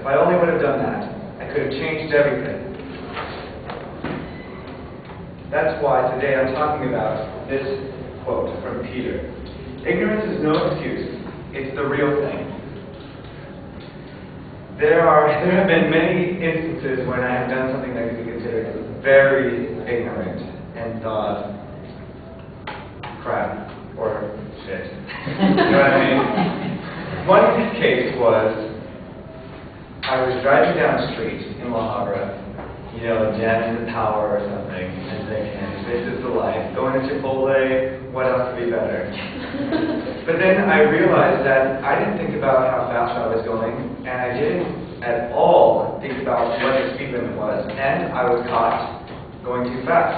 If I only would have done that, I could have changed everything. That's why today I'm talking about this quote from Peter. Ignorance is no excuse. It's the real thing. There have been many instances when I have done something that could be considered very ignorant and thought, crap, or shit. You know what I mean? One case was, I was driving down the street in La Habra, you know, jamming the power or something, and thinking, this is the life. Going to Chipotle, what else could be better? But then I realized that I didn't think about how fast I was going, and I didn't at all think about what the speed limit was, and I was caught going too fast.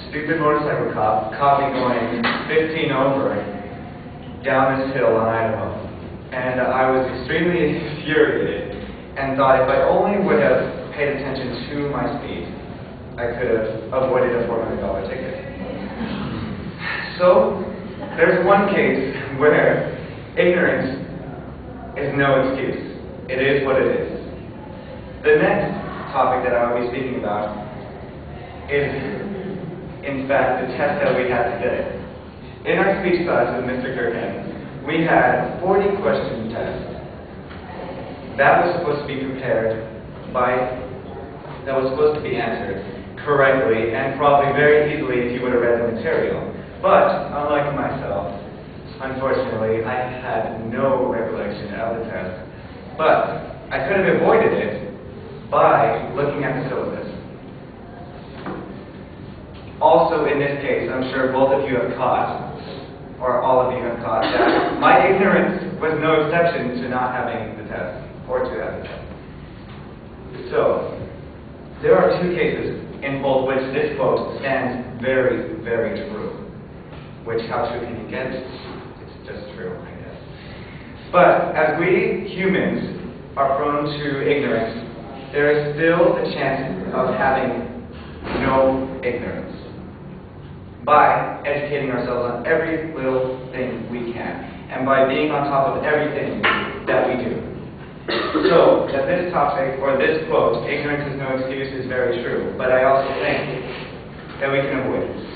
Stupid motorcycle cop caught me going 15 over down this hill on Idaho, and I was extremely infuriated and thought if I only would have paid attention to my speed, I could have avoided a $400 ticket. So, there's one case where ignorance is no excuse. It is what it is. The next topic that I will be speaking about is, in fact, the test that we had today. In our speech class with Mr. Kirkhan, we had a 40-question test. That was supposed to be that was supposed to be answered correctly and probably very easily if you would have read the material. But, unlike myself, unfortunately, I had no recollection of the test. But I could have avoided it by looking at the syllabus. Also, in this case, I'm sure both of you have caught, or all of you have caught, that my ignorance was no exception to not having the test, or to have the test. So, there are two cases in both which this quote stands very, very true. Which, how true can you get? It's just true, I guess. But, as we humans are prone to ignorance, there is still a chance of having no ignorance by educating ourselves on every little thing we can, and by being on top of everything that we do. So, that this topic, or this quote, ignorance is no excuse, is very true, but I also think that we can avoid it.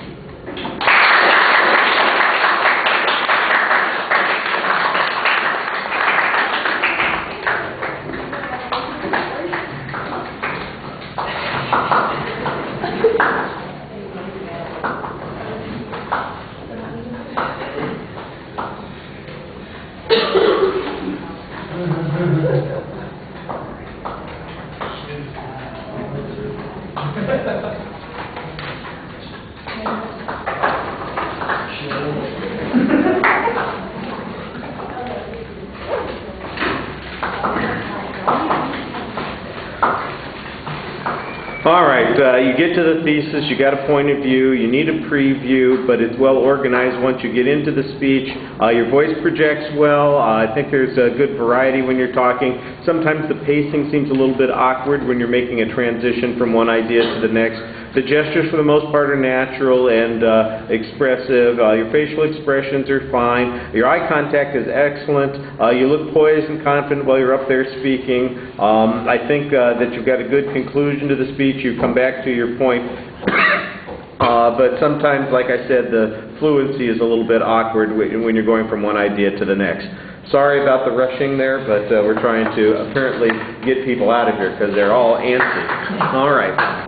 All right, you get to the thesis, you got a point of view, you need a preview, but it's well organized once you get into the speech. Your voice projects well. I think there's a good variety when you're talking. Sometimes the pacing seems a little bit awkward when you're making a transition from one idea to the next. The gestures, for the most part, are natural and expressive. Your facial expressions are fine. Your eye contact is excellent. You look poised and confident while you're up there speaking. I think that you've got a good conclusion to the speech. You come back to your point. But sometimes, like I said, the fluency is a little bit awkward when you're going from one idea to the next. Sorry about the rushing there, but we're trying to apparently get people out of here because they're all antsy. All right.